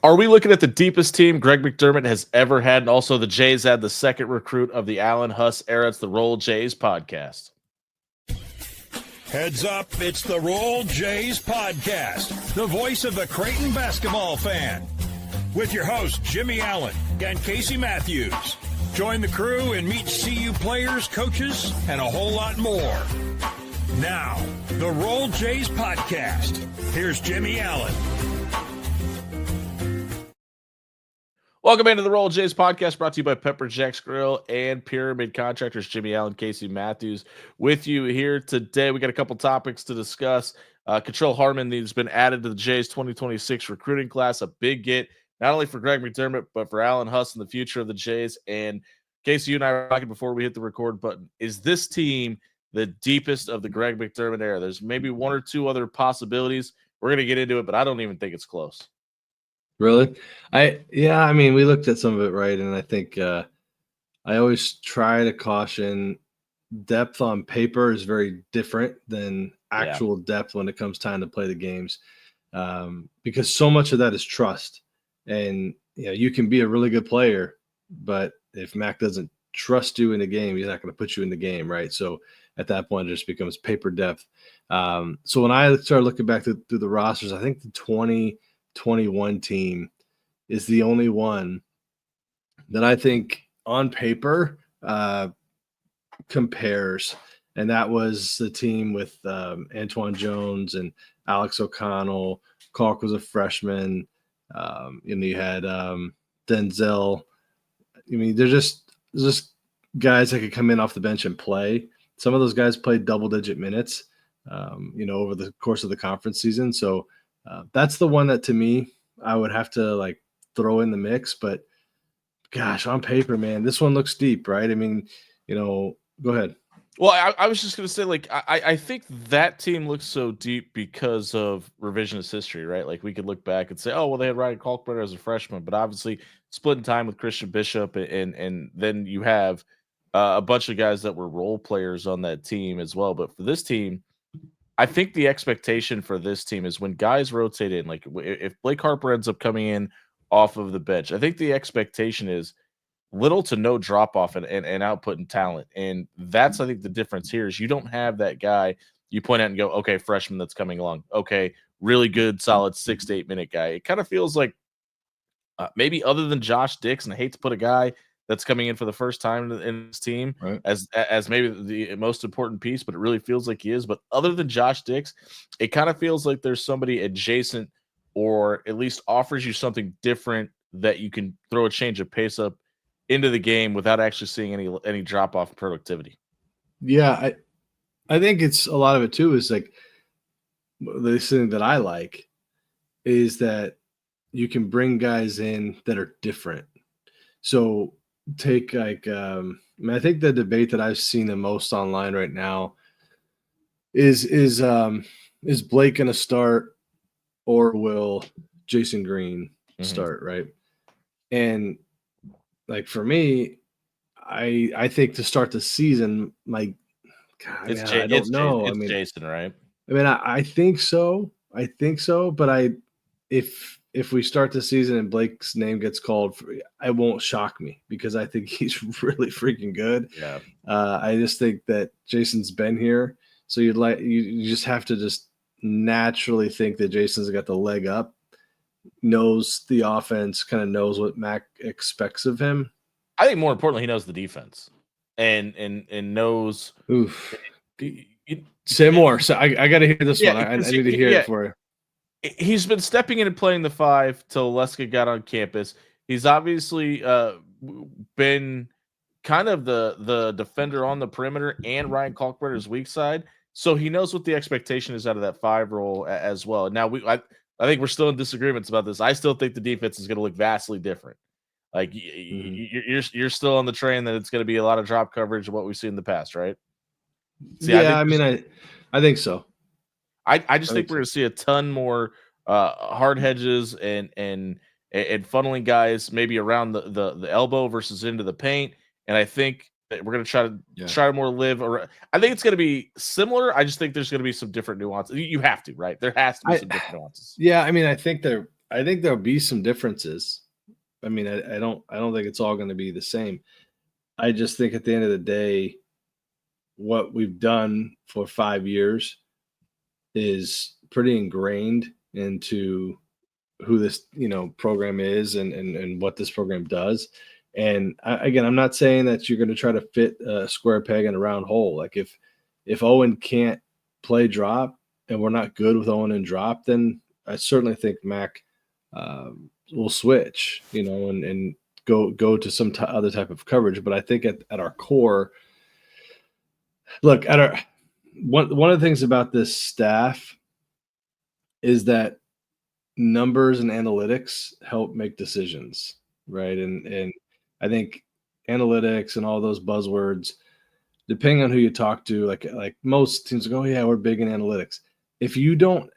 Are we looking at the deepest team Greg McDermott has ever had? And also the Jays had the second recruit of the Allen Huss era. It's the Roll Jays podcast. Heads up, it's the Roll Jays podcast, the voice of the Creighton basketball fan. With your hosts, Jimmie Allen and Casey Matthews. Join the crew and meet CU players, coaches, and a whole lot more. Now, the Roll Jays podcast. Here's Jimmie Allen. Welcome into the Roll Jays podcast, brought to you by Pepper Jack's Grill and Pyramid Contractors. Jimmie Allen, Casey Matthews with you here today. We got a couple topics to discuss. Katrelle Harmon has been added to the Jays 2026 recruiting class, a big get, not only for Greg McDermott, but for Allen Huss and the future of the Jays. And Casey, you and I were talking before we hit the record button. Is this team the deepest of the Greg McDermott era? There's maybe one or two other possibilities. We're going to get into it, but I don't even think it's close. Really? I mean, we looked at some of it, right? And I think I always try to caution depth on paper is very different than actual depth when it comes time to play the games, because so much of that is trust. And you can be a really good player, but if Mac doesn't trust you in the game, he's not going to put you in the game, right? So at that point, it just becomes paper depth. So when I started looking back through the rosters, I think the 2021 team is the only one that I think on paper compares, and that was the team with Antoine Jones and Alex O'Connell. Kalk was a freshman, and you had Denzel. I mean, they're just guys that could come in off the bench and play. Some of those guys played double-digit minutes, over the course of the conference season. So that's the one that, to me, I would have to throw in the mix. But gosh, on paper, man, this one looks deep, right? I mean, go ahead. Well, I was just going to say, I think that team looks so deep because of revisionist history, right? Like, we could look back and say, oh, well, they had Ryan Kalkbrenner as a freshman, but obviously splitting time with Christian Bishop, and then you have a bunch of guys that were role players on that team as well. But for this team, I think the expectation for this team is when guys rotate in, like if Blake Harper ends up coming in off of the bench, I think the expectation is little to no drop off and output and talent. And that's, I think, the difference here is you don't have that guy you point out and go, okay, freshman that's coming along. Okay, really good, solid 6 to 8 minute guy. It kind of feels like maybe other than Josh Dix, and I hate to put a guy that's coming in for the first time in this team right, as maybe the most important piece, but it really feels like he is. But other than Josh Dix, it kind of feels like there's somebody adjacent or at least offers you something different that you can throw a change of pace up into the game without actually seeing any drop off in productivity. Yeah, I think it's a lot of it too is like this thing that I like is that you can bring guys in that are different. So take I think the debate that I've seen the most online right now is Blake going to start or will Jason Green start, right? And for me, I think to start the season, I don't know. It's Jason, right? I mean, I think so. But if we start the season and Blake's name gets called, it won't shock me because I think he's really freaking good. Yeah. I just think that Jason's been here, so you just have to just naturally think that Jason's got the leg up, knows the offense, kind of knows what Mac expects of him. I think more importantly, he knows the defense and knows. Oof. Say more. So I got to hear this one. I need to hear it for you. He's been stepping in and playing the 5 till Leska got on campus. He's obviously been kind of the defender on the perimeter and Ryan Kalkbrenner's weak side. So he knows what the expectation is out of that 5 role as well. Now, I think we're still in disagreements about this. I still think the defense is going to look vastly different. Like you're still on the train that it's going to be a lot of drop coverage of what we've seen in the past, right? See, I think so. I just think we're going to see a ton more hard hedges and funneling guys maybe around the elbow versus into the paint. And I think that we're going to try to more live. I think it's going to be similar. I just think there's going to be some different nuances. You have to, right? There has to be some different nuances. Yeah, I mean, I think I think there'll be some differences. I mean, I don't think it's all going to be the same. I just think at the end of the day, what we've done for 5 years is pretty ingrained into who this program is and what this program does. And again, I'm not saying that you're going to try to fit a square peg in a round hole. Like if Owen can't play drop and we're not good with Owen and drop, then I certainly think Mac will switch, and go to some other type of coverage. But I think at our core, look at our one of the things about this staff is that numbers and analytics help make decisions, right? And I think analytics and all those buzzwords, depending on who you talk to, like most teams go, oh yeah, we're big in analytics. If you don't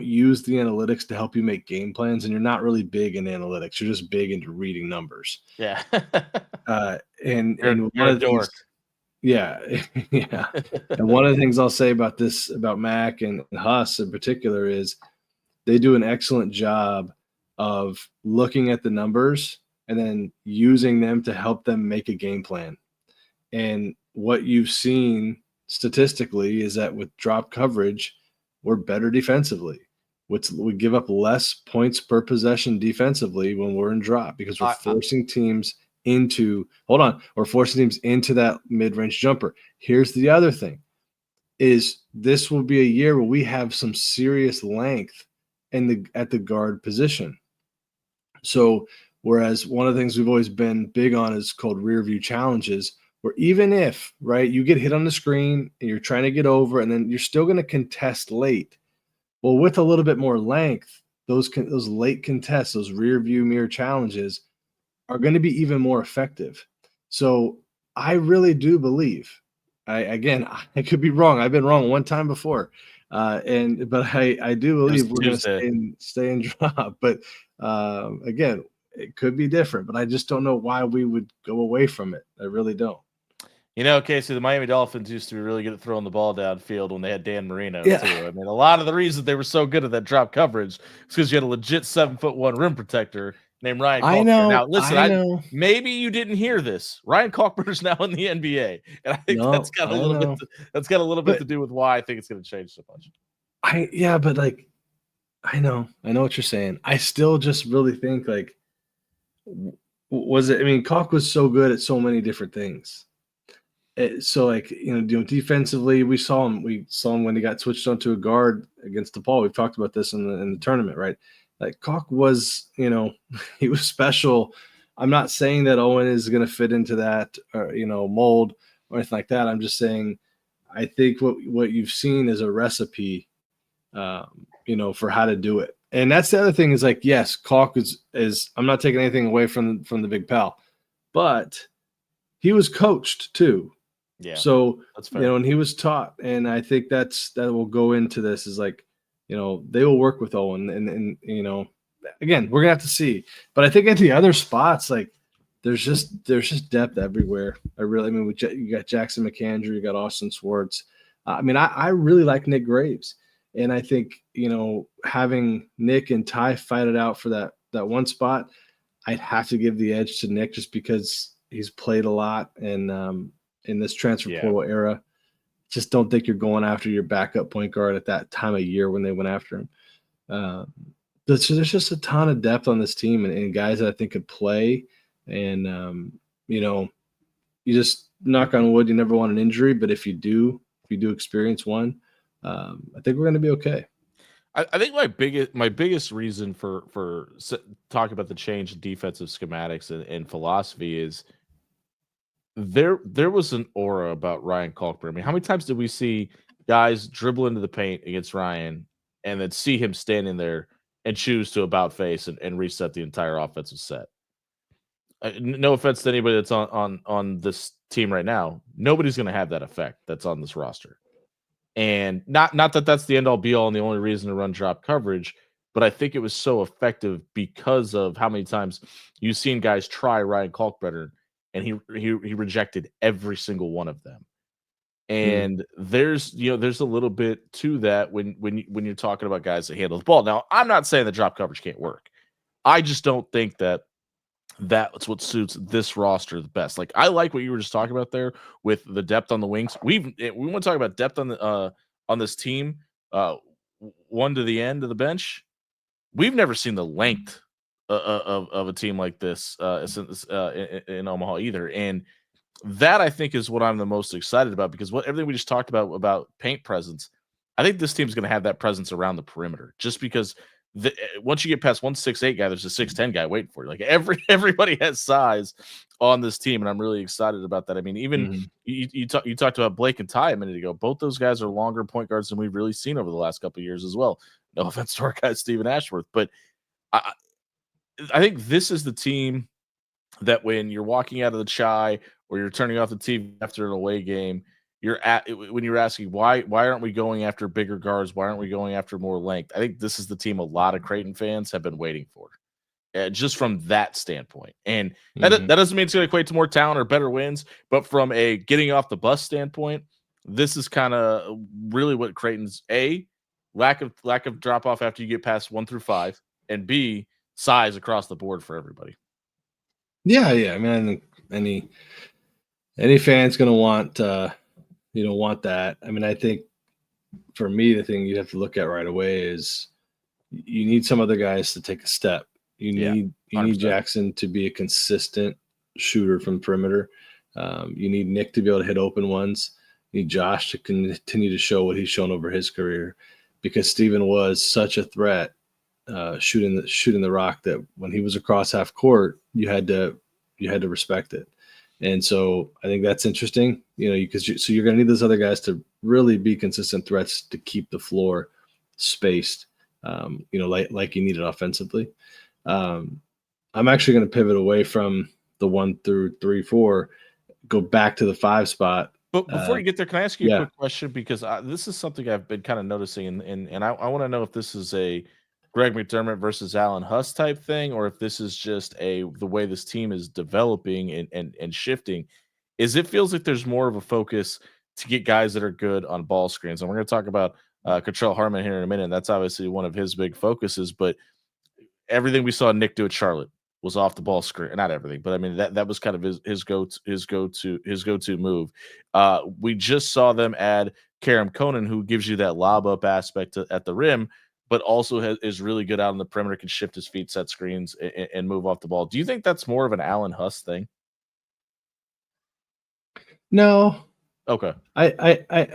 use the analytics to help you make game plans, and you're not really big in analytics, you're just big into reading numbers. Yeah. And you're a dork. Yeah, yeah. And one of the things I'll say about Mac and Huss in particular is they do an excellent job of looking at the numbers and then using them to help them make a game plan. And what you've seen statistically is that with drop coverage, we're better defensively. We give up less points per possession defensively when we're in drop because we're forcing teams into that mid-range jumper. Here's the other thing is this will be a year where we have some serious length at the guard position. So whereas one of the things we've always been big on is called rear view challenges, where even if, right, you get hit on the screen and you're trying to get over and then you're still going to contest late. Well, with a little bit more length, those late contests, those rear view mirror challenges are going to be even more effective. So I really do believe, I could be wrong. I've been wrong one time before. But I do believe we're going to stay in drop. But again, it could be different, but I just don't know why we would go away from it. I really don't. Casey, the Miami Dolphins used to be really good at throwing the ball downfield when they had Dan Marino, too. I mean, a lot of the reason they were so good at that drop coverage is because you had a legit 7'1" rim protector named Ryan Kalkbrenner. I know. Now, listen, I know. Maybe you didn't hear this. Ryan Kalkbrenner's now in the NBA, and I think that's got a little bit to do with why I think it's going to change so much. But like, I know what you're saying. I still just really think like, Kalk was so good at so many different things. So like, defensively, we saw him when he got switched onto a guard against DePaul. We've talked about this in the tournament, right? Like Kalk was, he was special. I'm not saying that Owen is going to fit into that, mold or anything like that. I'm just saying, I think what you've seen is a recipe, for how to do it. And that's the other thing is like, yes, Kalk is I'm not taking anything away from the big pal, but he was coached too. Yeah. So, that's fair. And he was taught. And I think that will go into this is like, they will work with Owen and again, we're gonna have to see. But I think at the other spots, like there's just depth everywhere. You got Jackson McAndrew, you got Austin Swartz. I really like Nick Graves. And I think, having Nick and Ty fight it out for that one spot, I'd have to give the edge to Nick just because he's played a lot and in this transfer portal era. Just don't think you're going after your backup point guard at that time of year when they went after him. There's just a ton of depth on this team and guys that I think could play. And, you just knock on wood, you never want an injury. But if you do experience one, I think we're going to be okay. I think my biggest reason for talking about the change in defensive schematics and philosophy is there was an aura about Ryan Kalkbrenner. I mean, how many times did we see guys dribble into the paint against Ryan and then see him standing there and choose to about face and reset the entire offensive set? No offense to anybody that's on this team right now. Nobody's going to have that effect that's on this roster. And not that that's the end all be all and the only reason to run drop coverage, but I think it was so effective because of how many times you've seen guys try Ryan Kalkbrenner and he rejected every single one of them. And there's a little bit to that when you're talking about guys that handle the ball. Now, I'm not saying that drop coverage can't work. I just don't think that's what suits this roster the best. Like, I like what you were just talking about there with the depth on the wings. We want to talk about depth on this team, one to the end of the bench. We've never seen the length of a team like this in Omaha either, and that I think is what I'm the most excited about, because everything we just talked about paint presence, I think this team's going to have that presence around the perimeter, just because once you get past 1'6" guy, there's a 6'10" guy waiting for you. Like, everybody has size on this team, and I'm really excited about that. I mean, even you talked about Blake and Ty a minute ago. Both those guys are longer point guards than we've really seen over the last couple of years as well. No offense to our guy Stephen Ashworth, but I think this is the team that when you're walking out of the chai or you're turning off the TV after an away game, when you're asking why aren't we going after bigger guards? Why aren't we going after more length? I think this is the team a lot of Creighton fans have been waiting for, just from that standpoint. And that doesn't mean it's going to equate to more talent or better wins, but from a getting off the bus standpoint, this is kind of really what Creighton's lack of drop off after you get past 1 through 5, and B, size across the board for everybody. Yeah. I mean, I think any fan's going to want that. I mean, I think for me, the thing you have to look at right away is you need some other guys to take a step. You need Jackson to be a consistent shooter from perimeter. You need Nick to be able to hit open ones. You need Josh to continue to show what he's shown over his career, because Stephen was such a threat shooting the rock that when he was across half court, you had to respect it. And so I think that's interesting, because you're going to need those other guys to really be consistent threats to keep the floor spaced, like you need it offensively. I'm actually going to pivot away from the 1 through 3, 4, go back to the 5 spot. But before you get there, can I ask you a quick question? Because this is something I've been kind of noticing, and I want to know if this is a Greg McDermott versus Alan Huss type thing, or if this is just the way this team is developing and shifting. Is it feels like there's more of a focus to get guys that are good on ball screens, and we're going to talk about Katrelle Harmon here in a minute. And that's obviously one of his big focuses, but everything we saw Nick do at Charlotte was off the ball screen. Not everything, but I mean that was kind of his go-to move. We just saw them add Kerem Konan, who gives you that lob up aspect at the rim, but also is really good out on the perimeter, can shift his feet, set screens, and move off the ball. Do you think that's more of an Alan Huss thing? No. Okay. I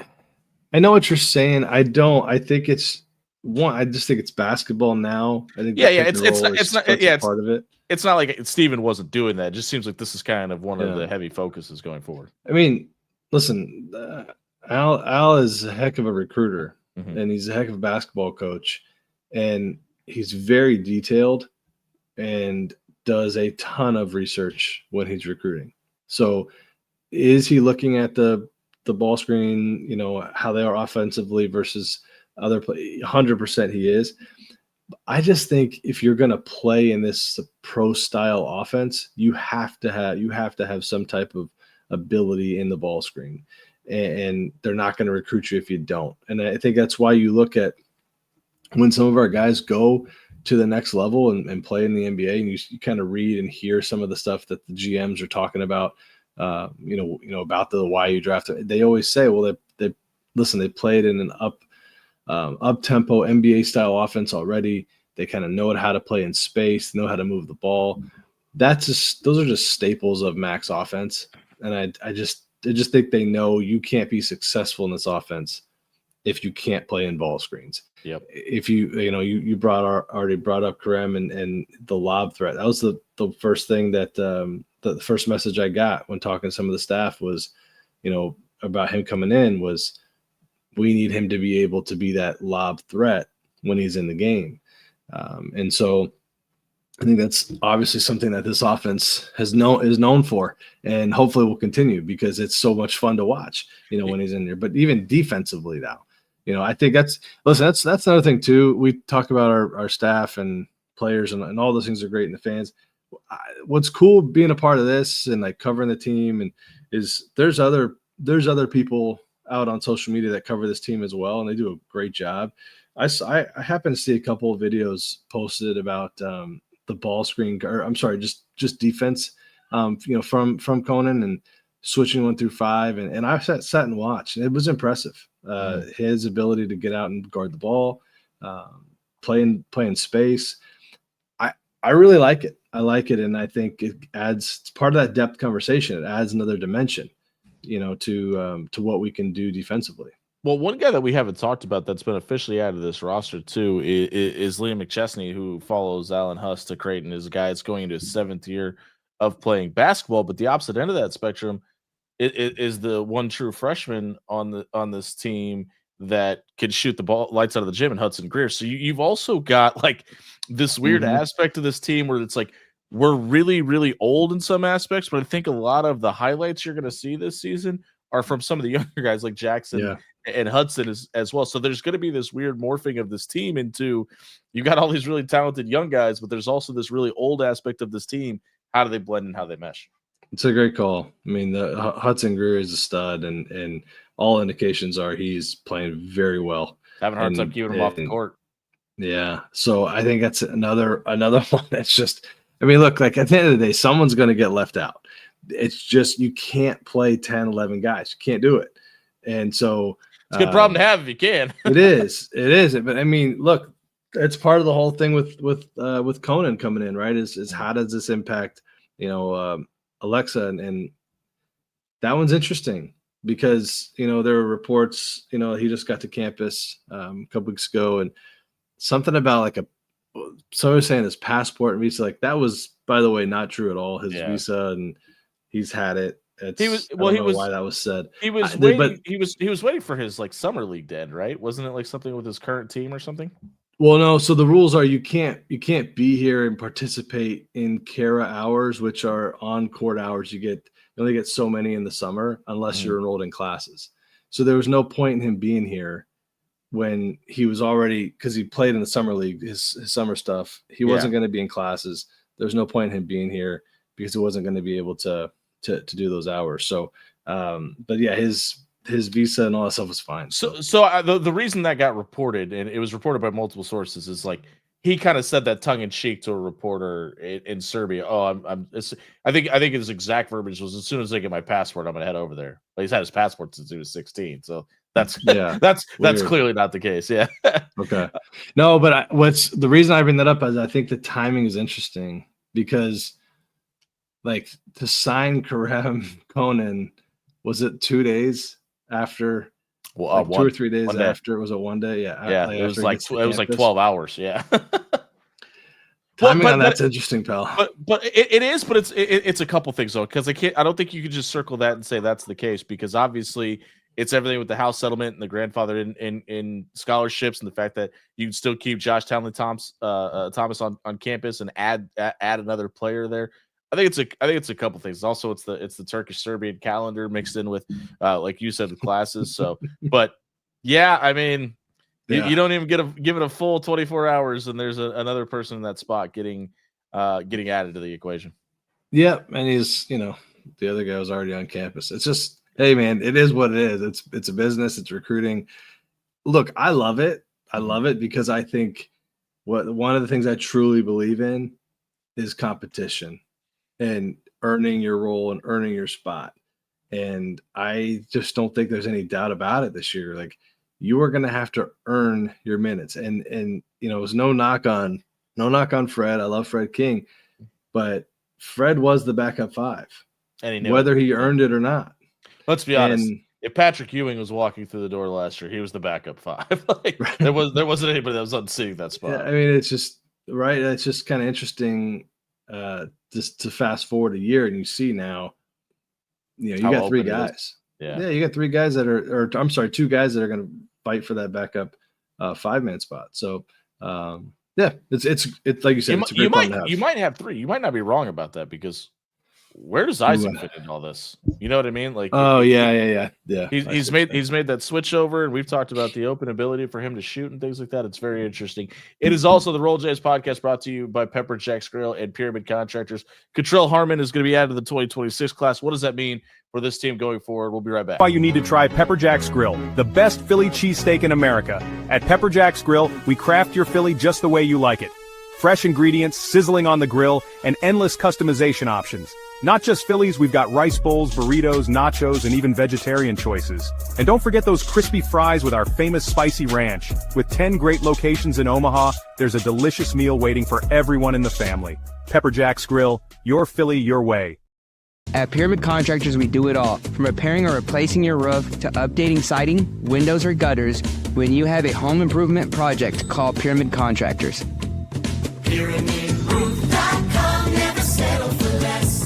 know what you're saying. I don't. I think it's one. I just think it's basketball now. I think it's not part of it. It's not like Steven wasn't doing that. It just seems like this is kind of one of the heavy focuses going forward. I mean, listen, Al is a heck of a recruiter, and he's a heck of a basketball coach, and he's very detailed and does a ton of research when he's recruiting. So is he looking at the ball screen, how they are offensively versus other play? 100% he is. I just think if you're going to play in this pro style offense, you have to have some type of ability in the ball screen, and they're not going to recruit you if you don't. And I think that's why you look at when some of our guys go to the next level and play in the NBA, and you kind of read and hear some of the stuff that the GMs are talking about, about the YU draft. They always say, well, they played in an up-tempo NBA style offense already. They kind of know how to play in space, know how to move the ball. Those are just staples of Mac's offense. And I just think they know you can't be successful in this offense if you can't play in ball screens. Yep. If you already brought up Kerem and the lob threat. That was the first thing that the first message I got when talking to some of the staff was, about him coming in was, we need him to be able to be that lob threat when he's in the game. And so I think that's obviously something that this offense is known for, and hopefully will continue, because it's so much fun to watch, when he's in there. But even defensively now, I think that's another thing too. We talk about our staff and players and all those things are great, and the fans. What's cool being a part of this and like covering the team is there's other people out on social media that cover this team as well, and they do a great job. I happen to see a couple of videos posted about the ball screen, or I'm sorry, just defense, from Konan and switching 1 through 5, and I sat and watched, and it was impressive. His ability to get out and guard the ball, play in space. I really like it. I like it, and I think it's part of that depth conversation. It adds another dimension, to what we can do defensively. Well, one guy that we haven't talked about that's been officially added to this roster too is Liam McChesney, who follows Alan Huss to Creighton. Is a guy that's going into his 7th year of playing basketball, but the opposite end of that spectrum is the one true freshman on this team that can shoot the ball lights out of the gym, in Hudson Greer. So you've also got like this weird aspect of this team where it's like we're really, really old in some aspects, but I think a lot of the highlights you're going to see this season are from some of the younger guys like Jackson and Hudson as well. So there's going to be this weird morphing of this team into, you got all these really talented young guys, but there's also this really old aspect of this team. How do they blend and how they mesh? It's a great call. I mean, the Hudson Greer is a stud, and all indications are he's playing very well. Having a hard time keeping him off the court. Yeah. So I think that's another one that's just, I mean, look, like at the end of the day, someone's going to get left out. It's just, you can't play 10, 11 guys. You can't do it. And so it's a good problem to have if you can. It is. But I mean, look, it's part of the whole thing with Konan coming in, right? Is how does this impact, Alexa, and that one's interesting because, there were reports, he just got to campus a couple weeks ago, and something about like someone was saying his passport and visa, like that was, by the way, not true at all. His visa, and he's had it. I don't know why that was said. He was waiting. He was waiting for his like summer league dead, right? Wasn't it like something with his current team or something? Well, no. So the rules are you can't be here and participate in Kara hours, which are on court hours. You only get so many in the summer unless you're enrolled in classes. So there was no point in him being here when he was already, because he played in the summer league, his summer stuff. He wasn't going to be in classes. There's no point in him being here because he wasn't going to be able to do those hours. So, but yeah, his visa and all that stuff was fine. So the reason that got reported, and it was reported by multiple sources, is like he kind of said that tongue in cheek to a reporter in Serbia. Oh, I think his exact verbiage was, as soon as I get my passport, I'm going to head over there. But he's had his passport since he was 16. So that's that's clearly not the case. Yeah. Okay. No, but what's the reason I bring that up is I think the timing is interesting because, like, to sign Kerem Konan, was it 2 days after? Well, 2 or 3 days after. Was it 1 day? Yeah. Yeah. It was like 12 hours. Yeah. Timing on that's interesting, pal. But it is. But it's a couple things though, because I don't think you could just circle that and say that's the case, because obviously it's everything with the house settlement and the grandfather in scholarships and the fact that you can still keep Josh Townley Thomas on campus and add another player there. I think it's a couple things. Also, it's the Turkish Serbian calendar mixed in with, like you said, the classes. So, but yeah, I mean, you don't even give it a full 24 hours, and there's another person in that spot getting added to the equation. Yeah, and he's the other guy was already on campus. It's just, hey man, it is what it is. It's a business. It's recruiting. Look, I love it. I love it because I think one of the things I truly believe in is competition and earning your role and earning your spot. And I just don't think there's any doubt about it this year. Like, you are going to have to earn your minutes. And it was no knock on Fred. I love Fred King, but Fred was the backup 5, and he knew whether he earned it or not. Let's be honest. If Patrick Ewing was walking through the door last year, he was the backup 5. Like, there wasn't anybody that was unseating that spot. Yeah, I mean, it's just right. It's just kind of interesting. Just to fast forward a year, and you see now, you got 3 guys. Yeah, you got 3 guys that are, I'm sorry, 2 guys that are going to fight for that backup 5-man spot. So, it's like you said, it's a great problem to have. You might have 3. You might not be wrong about that, because where does Isaac fit into all this? You know what I mean? Like, yeah. He's made that switch over, and we've talked about the open ability for him to shoot and things like that. It's very interesting. It is also the Roll Jays podcast brought to you by Pepper Jack's Grill and Pyramid Contractors. Katrelle Harmon is going to be added to the 2026 class. What does that mean for this team going forward? We'll be right back. Why you need to try Pepper Jack's Grill, the best Philly cheesesteak in America. At Pepper Jack's Grill, we craft your Philly just the way you like it. Fresh ingredients, sizzling on the grill, and endless customization options. Not just Phillies, we've got rice bowls, burritos, nachos, and even vegetarian choices. And don't forget those crispy fries with our famous spicy ranch. With 10 great locations in Omaha, there's a delicious meal waiting for everyone in the family. Pepper Jack's Grill, your Philly, your way. At Pyramid Contractors, we do it all. From repairing or replacing your roof to updating siding, windows, or gutters. When you have a home improvement project, call Pyramid Contractors. PyramidRoof.com, never settle for less.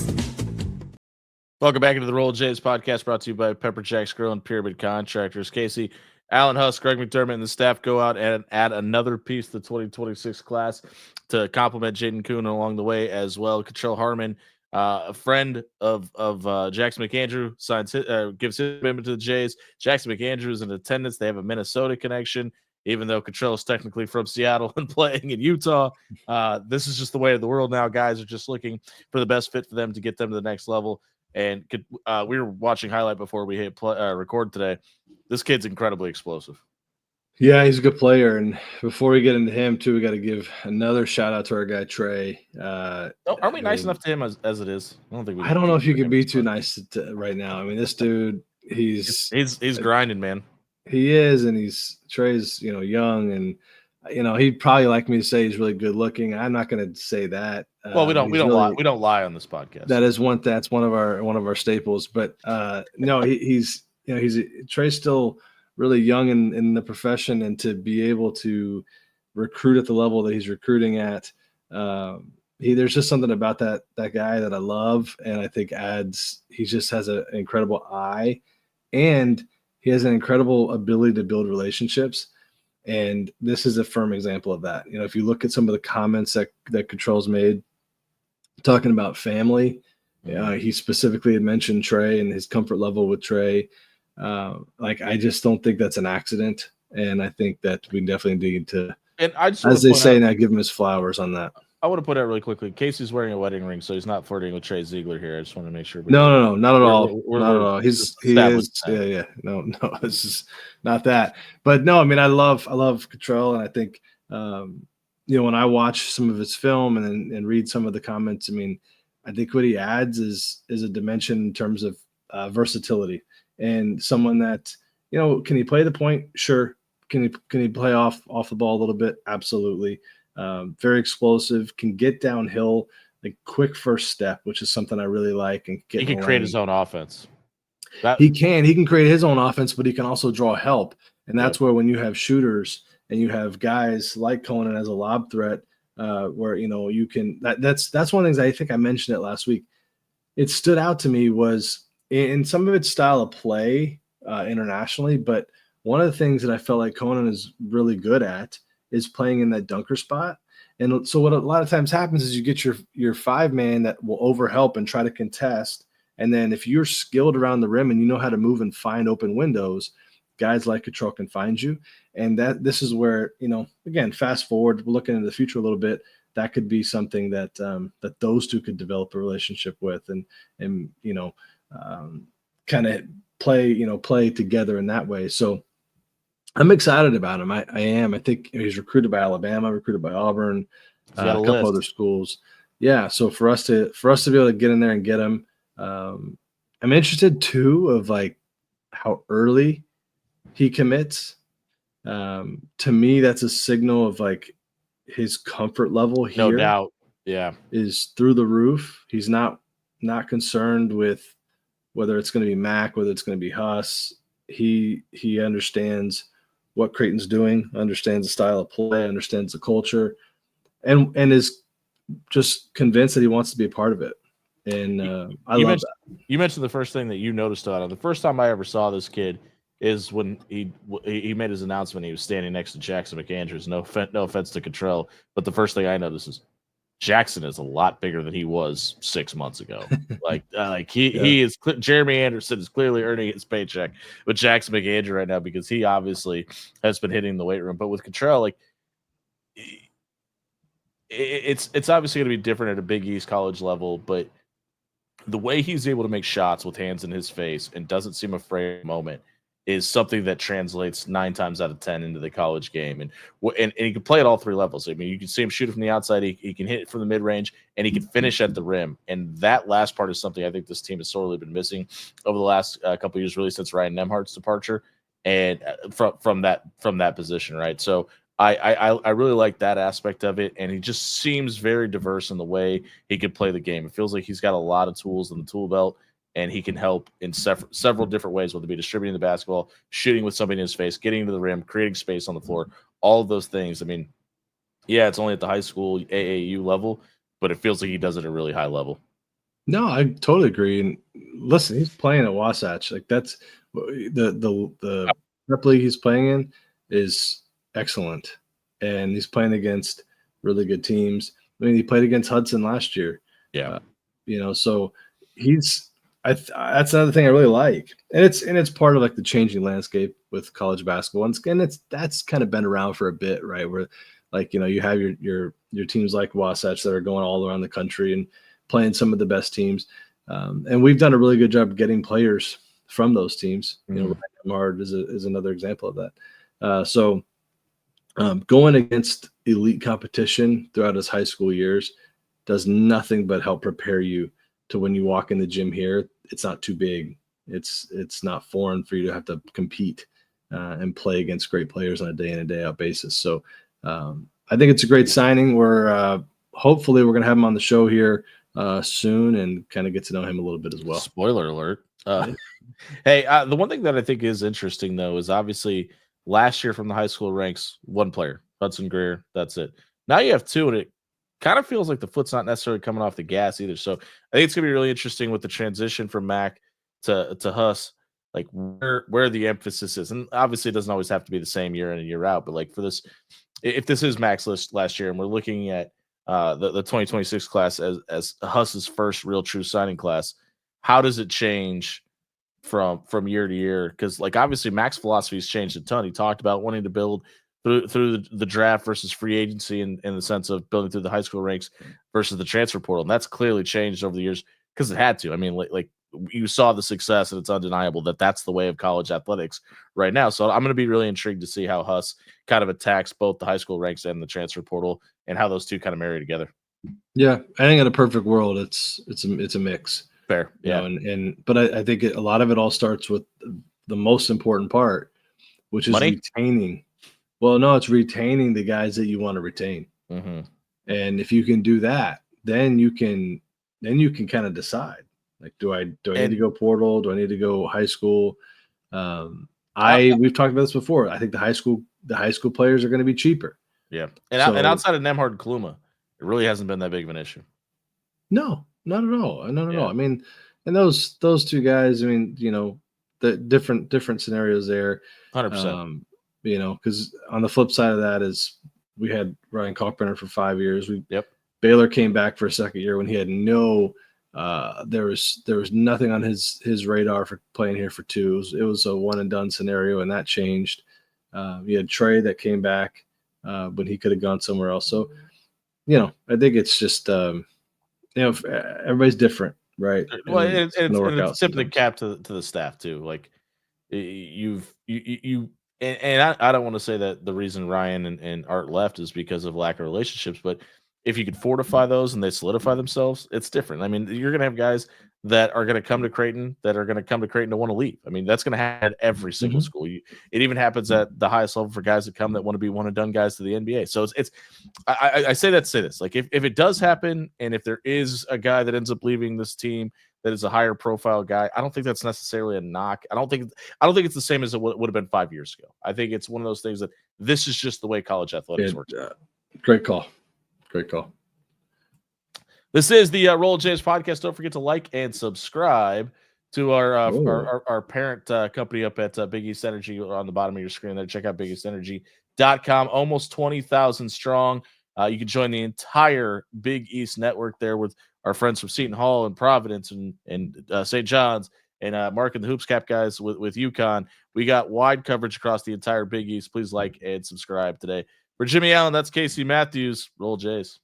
Welcome back into the Roll Jays podcast brought to you by Pepper Jack's Grill and Pyramid Contractors. Casey, Alan Huss, Greg McDermott, and the staff go out and add another piece to the 2026 class to complement Jaden Konan along the way as well. Katrelle Harmon, a friend of Jackson McAndrew, gives his commitment to the Jays. Jackson McAndrew is in attendance. They have a Minnesota connection, even though Cottrell is technically from Seattle and playing in Utah. This is just the way of the world now. Guys are just looking for the best fit for them to get them to the next level. And we were watching highlight before we hit record today. This kid's incredibly explosive. Yeah, he's a good player. And before we get into him, too, we got to give another shout out to our guy Trey. Aren't we nice enough to him as it is? I don't know if you can be too nice right now. I mean, this dude, he's grinding, man. He is, and Trey's young, and he'd probably like me to say he's really good looking. I'm not going to say that. Well, we don't lie on this podcast. That's one of our staples. But no, Trey's still really young in the profession, and to be able to recruit at the level that he's recruiting at, there's just something about that guy that I love, and I think he just has an incredible eye, and he has an incredible ability to build relationships. And this is a firm example of that. If you look at some of the comments that Cottrell's made talking about family, he specifically had mentioned Trey and his comfort level with Trey. I just don't think that's an accident. And I think that we definitely need to, and as they say now, give him his flowers on that. I want to put out really quickly. Casey's wearing a wedding ring, so he's not flirting with Trey Ziegler here. I just want to make sure. No, not at all. Not at all. He is. Yeah. No, this is not that. But no, I mean, I love Cottrell, and I think, when I watch some of his film and read some of the comments, I mean, I think what he adds is a dimension in terms of versatility, and someone that, can he play the point? Sure. Can he play off the ball a little bit? Absolutely. Very explosive, can get downhill, like quick first step, which is something I really like. And he can create his own offense. He can create his own offense, but he can also draw help. And that's where, when you have shooters and you have guys like Konan as a lob threat, where, you can, that's one of the things I think I mentioned it last week. It stood out to me was in some of its style of play internationally, but one of the things that I felt like Konan is really good at is playing in that dunker spot. And so what a lot of times happens is you get your 5-man that will overhelp and try to contest. And then if you're skilled around the rim and you know how to move and find open windows, guys like Cottrell can find you. And this is where, again, fast forward, we're looking into the future a little bit, that could be something that that those two could develop a relationship with and kind of play together in that way. So I'm excited about him. I am. I think he's recruited by Alabama, recruited by Auburn, a couple other schools. Yeah. So for us to be able to get in there and get him, I'm interested too of like how early he commits. To me, that's a signal of like his comfort level here. No doubt. Yeah. Is through the roof. He's not concerned with whether it's going to be Mac, whether it's going to be Huss. He understands what Creighton's doing, understands the style of play, understands the culture, and is just convinced that he wants to be a part of it. And I love that. You mentioned the first thing that you noticed about him. The first time I ever saw this kid is when he made his announcement. He was standing next to Jackson McAndrews. No offense to Cottrell, but the first thing I noticed is Jackson is a lot bigger than he was 6 months ago. He is. Jeremy Anderson is clearly earning his paycheck with Jackson McAndrew right now because he obviously has been hitting the weight room. But with Cottrell, like it's obviously going to be different at a Big East college level, but the way he's able to make shots with hands in his face and doesn't seem afraid of the moment is something that translates 9 times out of 10 into the college game. And he can play at all 3 levels. I mean, you can see him shoot it from the outside. He can hit it from the mid-range, and he can finish at the rim. And that last part is something I think this team has sorely been missing over the last couple of years, really since Ryan Nembhard's departure and from that position, right? So I really like that aspect of it, and he just seems very diverse in the way he could play the game. It feels like he's got a lot of tools in the tool belt, and he can help in several different ways, whether it be distributing the basketball, shooting with somebody in his face, getting to the rim, creating space on the floor, all of those things. I mean, yeah, it's only at the high school AAU level, but it feels like he does it at a really high level. No, I totally agree. And listen, he's playing at Wasatch. Like that's the rep league he's playing in is excellent, and he's playing against really good teams. I mean, he played against Hudson last year. Yeah, so he's. That's another thing I really like, and it's part of like the changing landscape with college basketball, and that's kind of been around for a bit, right? Where like you have your teams like Wasatch that are going all around the country and playing some of the best teams, and we've done a really good job getting players from those teams. Ryan Nembhard is another example of that. So going against elite competition throughout his high school years does nothing but help prepare you to when you walk in the gym here. It's not too big. It's not foreign for you to have to compete and play against great players on a day in and day out basis. So I think it's a great signing. Hopefully we're going to have him on the show here soon and kind of get to know him a little bit as well. Spoiler alert. Hey, the one thing that I think is interesting though is obviously last year from the high school ranks, 1 player, Hudson Greer. That's it. Now you have 2, and it kind of feels like the foot's not necessarily coming off the gas either. So I think it's gonna be really interesting with the transition from Mac to Huss, like where the emphasis is. And obviously it doesn't always have to be the same year in and year out, but like for this, if this is Mac's list last year and we're looking at the 2026 class as Huss's first real true signing class, how does it change from year to year? Because like obviously Mac's philosophy has changed a ton. He talked about wanting to build through the draft versus free agency in the sense of building through the high school ranks versus the transfer portal. And that's clearly changed over the years because it had to. I mean, like you saw the success, and it's undeniable that that's the way of college athletics right now. So I'm going to be really intrigued to see how Huss kind of attacks both the high school ranks and the transfer portal and how those two kind of marry together. Yeah, I think in a perfect world, it's a mix. Fair, yeah. But I think a lot of it all starts with the most important part, which is money? Retaining. Well, no, it's retaining the guys that you want to retain. Mm-hmm. And if you can do that, then you can kind of decide, like, do I need to go portal? Do I need to go high school? We've talked about this before. I think the high school players are going to be cheaper. Yeah. And outside of Nembhard and Kaluma, it really hasn't been that big of an issue. No, not at all. Not at all. I mean, and those 2 guys, I mean, the different scenarios there. 100%. Because on the flip side of that is we had Ryan Kalkbrenner for 5 years. Baylor came back for a second year when he had there was nothing on his radar for playing here for 2. It was a one and done scenario, and that changed. You had Trey that came back when he could have gone somewhere else. So, I think it's just everybody's different, right? Well, it's tip of the cap to the staff too. Like And I don't want to say that the reason Ryan and Art left is because of lack of relationships, but if you could fortify those and they solidify themselves, it's different. I mean, you're going to have guys that are going to come to Creighton to want to leave. I mean, that's going to happen at every single school. It even happens at the highest level for guys that come that want to be one and done guys to the NBA. So I say that to say this, like if it does happen, and if there is a guy that ends up leaving this team that is a higher profile guy, I don't think that's necessarily a knock. I don't think it's the same as it would have been 5 years ago. I think it's one of those things that this is just the way college athletics works. Great call. This is the Roll Jays podcast. Don't forget to like and subscribe to our parent company up at Big East Energy on the bottom of your screen there. Check out BigEastEnergy.com. Almost 20,000 strong. You can join the entire Big East network there with our friends from Seton Hall and Providence and St. John's and Mark and the Hoops Cap guys with UConn. We got wide coverage across the entire Big East. Please like and subscribe today. For Jimmie Allen, that's Casey Matthews. Roll Jays.